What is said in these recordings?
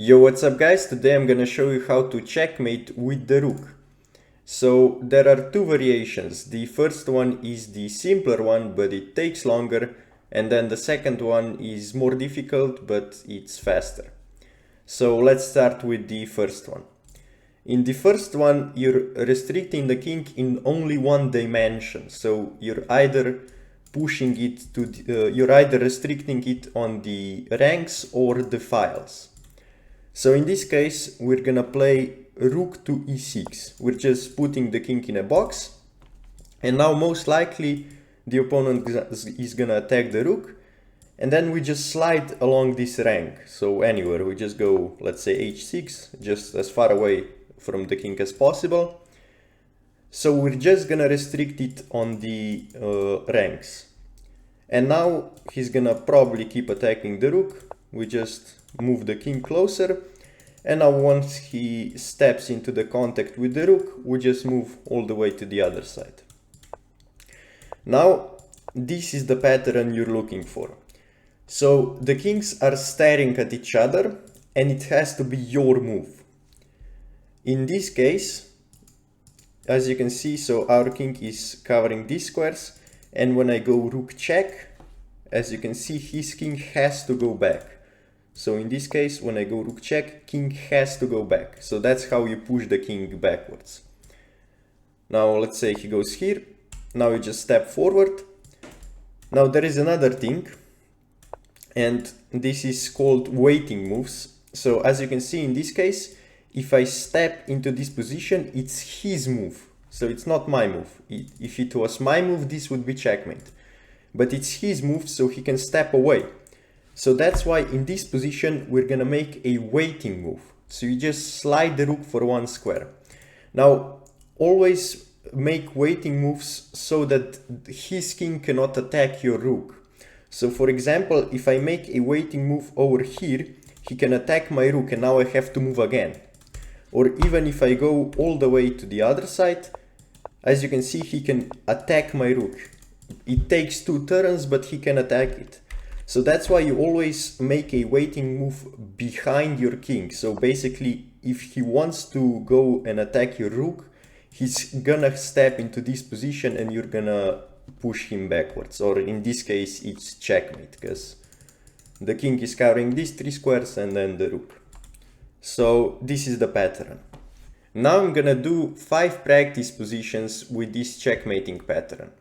Yo, what's up guys? Today I'm gonna show you how to checkmate with the rook. So there are two variations. The first one is the simpler one, but it takes longer, and then the second one is more difficult, but it's faster. So let's start with the first one. In the first one, you're restricting the king in only one dimension. So you're either pushing it to you're either restricting it on the ranks or the files. So in this case, we're gonna play rook to e6. We're just putting the king in a box. And now most likely the opponent is gonna attack the rook. And then we just slide along this rank. So anywhere, we just go, let's say h6, just as far away from the king as possible. So we're just gonna restrict it on the ranks. And now he's gonna probably keep attacking the rook. We just move the king closer, and now once he steps into the contact with the rook, we just move all the way to the other side. Now this is the pattern you're looking for. So the kings are staring at each other, and it has to be your move. In this case, as you can see, so our king is covering these squares, and when I go rook check, as you can see, his king has to go back. So in this case, when I go rook check, king has to go back. So that's how you push the king backwards. Now let's say he goes here. Now you just step forward. Now there is another thing, and this is called waiting moves. So as you can see in this case, if I step into this position, it's his move. So it's not my move. If it was my move, this would be checkmate. But it's his move, so he can step away. So that's why in this position, we're gonna make a waiting move. So you just slide the rook for one square. Now, always make waiting moves so that his king cannot attack your rook. So for example, if I make a waiting move over here, he can attack my rook, and now I have to move again. Or even if I go all the way to the other side, as you can see, he can attack my rook. It takes 2 turns, but he can attack it. So that's why you always make a waiting move behind your king. So basically, if he wants to go and attack your rook, he's gonna step into this position and you're gonna push him backwards. Or in this case, it's checkmate, because the king is covering these 3 squares and then the rook. So this is the pattern. Now I'm gonna do 5 practice positions with this checkmating pattern.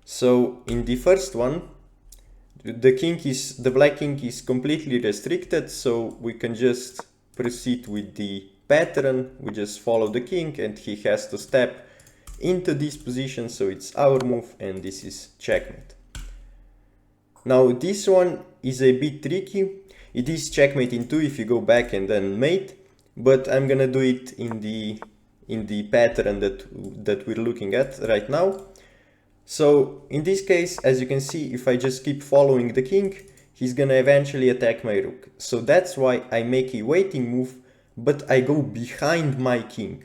So in the first one, the black king is completely restricted, so we can just proceed with the pattern. We just follow the king and he has to step into this position, so it's our move, and this is checkmate. Now this one is a bit tricky. It is checkmate in 2 if you go back and then mate, but I'm gonna do it in the pattern that we're looking at right now. So in this case, as you can see, if I just keep following the king, he's gonna eventually attack my rook. So that's why I make a waiting move, but I go behind my king.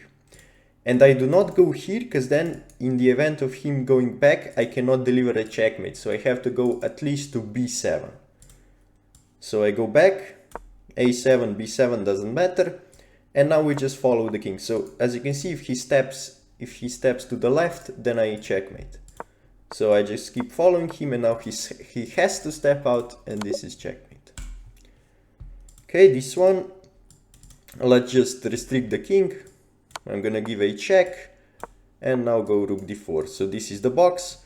And I do not go here, because then in the event of him going back, I cannot deliver a checkmate. So I have to go at least to b7. So I go back, a7, b7 doesn't matter. And now we just follow the king. So as you can see, if he steps to the left, then I checkmate. So I just keep following him, and now he has to step out, and this is checkmate. Okay, this one, let's just restrict the king. I'm gonna give a check, and now go rook d4. So this is the box,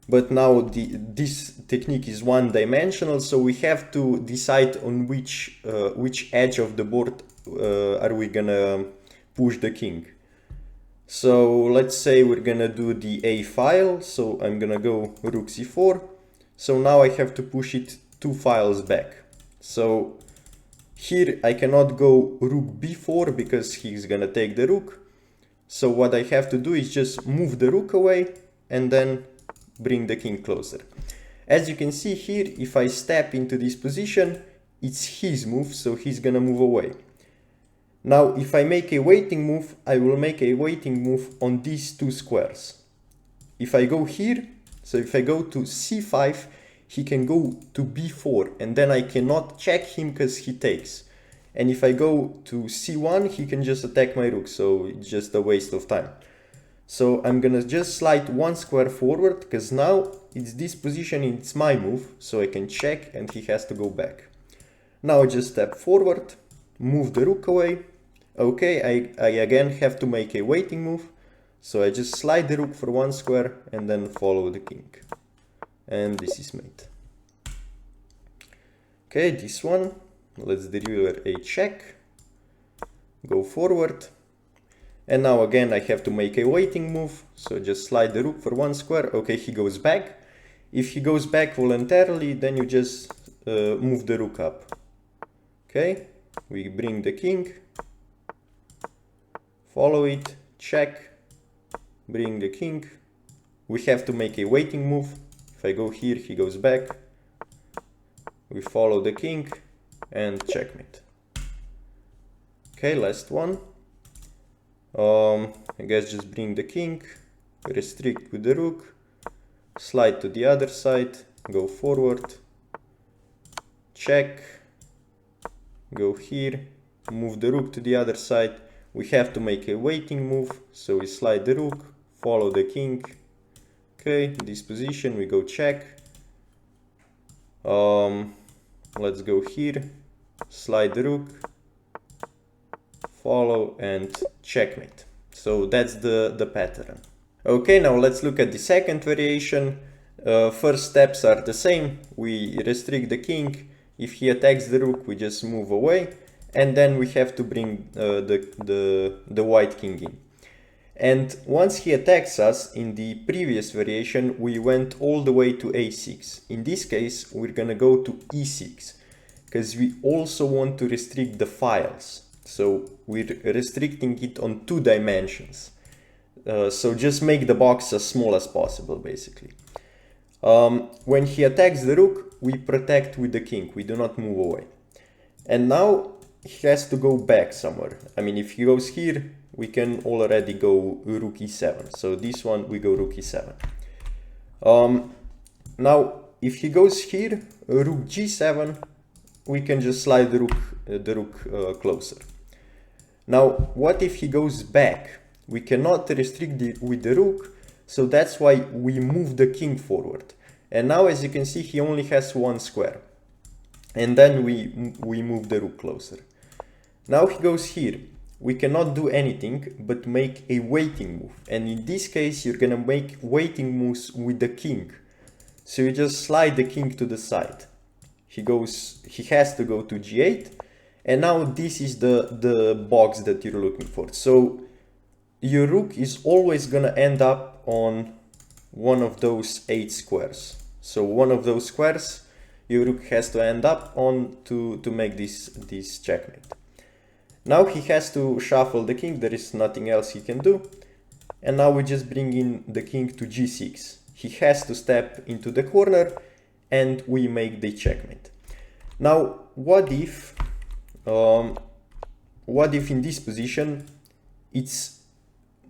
but now this technique is one-dimensional, so we have to decide on which edge of the board are we gonna push the king. So let's say we're gonna do the A file, so I'm gonna go rook c4. So now I have to push it 2 files back. So here I cannot go rook b4 because he's gonna take the rook. So what I have to do is just move the rook away and then bring the king closer. As you can see here, if I step into this position, it's his move, so he's gonna move away. Now, if I make a waiting move, I will make a waiting move on these 2 squares. If I go here, so if I go to c5, he can go to b4, and then I cannot check him because he takes. And if I go to c1, he can just attack my rook, so it's just a waste of time. So I'm gonna just slide 1 square forward, because now it's this position, it's my move, so I can check and he has to go back. Now I just step forward, move the rook away. Okay, I again have to make a waiting move, so I just slide the rook for 1 square and then follow the king. And this is mate. Okay, this one, let's deliver a check, go forward. And now again I have to make a waiting move, so just slide the rook for 1 square. Okay, he goes back. If he goes back voluntarily, then you just move the rook up. Okay, we bring the king, follow it, check, bring the king. We have to make a waiting move. If I go here, he goes back. We follow the king and checkmate. Okay, last one. I guess just bring the king, restrict with the rook, slide to the other side, go forward, check, go here, move the rook to the other side. We have to make a waiting move, so we slide the rook, follow the king. Okay, this position, we go check. Let's go here, slide the rook, follow and checkmate. So that's the pattern. Okay, now let's look at the second variation. First steps are the same. We restrict the king. If he attacks the rook, we just move away. And then we have to bring the white king in. And once he attacks us, in the previous variation, we went all the way to a6. In this case, we're gonna go to e6, because we also want to restrict the files. So we're restricting it on 2 dimensions. So just make the box as small as possible, basically. When he attacks the rook, we protect with the king. We do not move away. And now he has to go back somewhere. I mean, if he goes here, we can already go rook e7. So this one, we go rook e7. Now, if he goes here, rook g7, we can just slide the rook closer. Now, what if he goes back? We cannot restrict with the rook, so that's why we move the king forward. And now, as you can see, he only has 1 square. And then we move the rook closer. Now he goes here. We cannot do anything but make a waiting move. And in this case, you're gonna make waiting moves with the king. So you just slide the king to the side. He has to go to g8. And now this is the box that you're looking for. So your rook is always gonna end up on one of those 8 squares. So one of those squares your rook has to end up on to make this checkmate. Now he has to shuffle the king, there is nothing else he can do. And now we just bring in the king to g6. He has to step into the corner and we make the checkmate. Now, what if in this position it's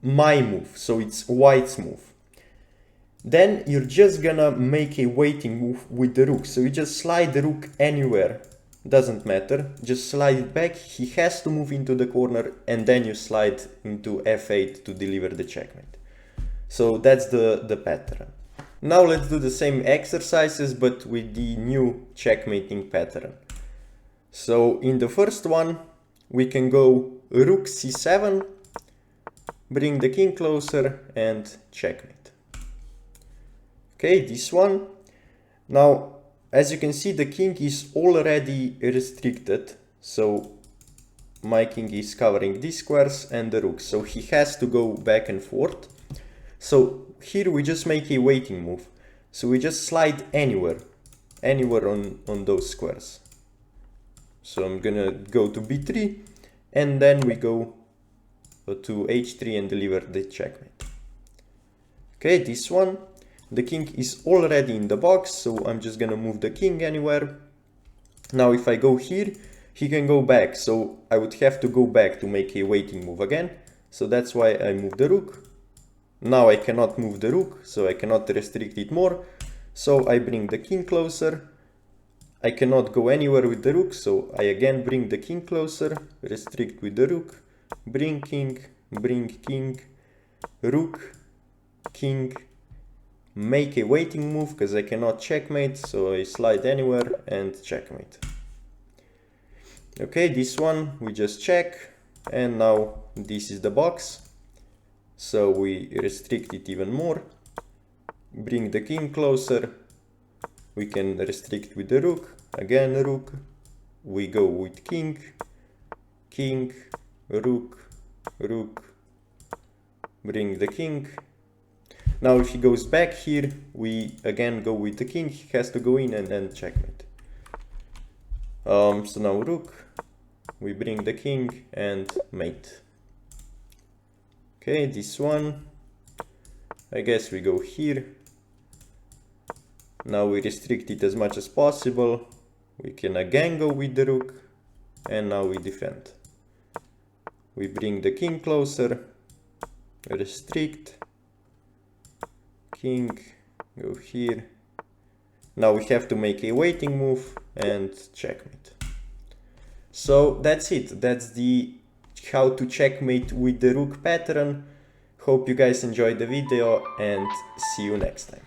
my move, so it's white's move? Then you're just gonna make a waiting move with the rook. So you just slide the rook anywhere, doesn't matter, just slide it back. He has to move into the corner and then you slide into f8 to deliver the checkmate. So that's the pattern. Now let's do the same exercises but with the new checkmating pattern. So in the first one we can go rook c7, bring the king closer and checkmate. Okay, this one. Now, as you can see, the king is already restricted. So my king is covering these squares and the rook. So he has to go back and forth. So here we just make a waiting move. So we just slide anywhere on those squares. So I'm gonna go to b3 and then we go to h3 and deliver the checkmate. Okay, this one. The king is already in the box, so I'm just gonna move the king anywhere. Now if I go here, he can go back, so I would have to go back to make a waiting move again. So that's why I move the rook. Now I cannot move the rook, so I cannot restrict it more. So I bring the king closer. I cannot go anywhere with the rook, so I again bring the king closer, restrict with the rook, bring king, rook, king, make a waiting move because I cannot checkmate, so I slide anywhere and checkmate. Okay, this one we just check, and now this is the box, so we restrict it even more, bring the king closer, we can restrict with the rook, again rook, we go with king, king, rook, rook, bring the king. Now if he goes back here, we again go with the king, he has to go in and then checkmate. So now rook, we bring the king and mate. Okay, this one, I guess we go here. Now we restrict it as much as possible. We can again go with the rook, and now we defend. We bring the king closer, restrict, king, go here. Now we have to make a waiting move and checkmate. So that's it. That's the how to checkmate with the rook pattern. Hope you guys enjoyed the video and see you next time.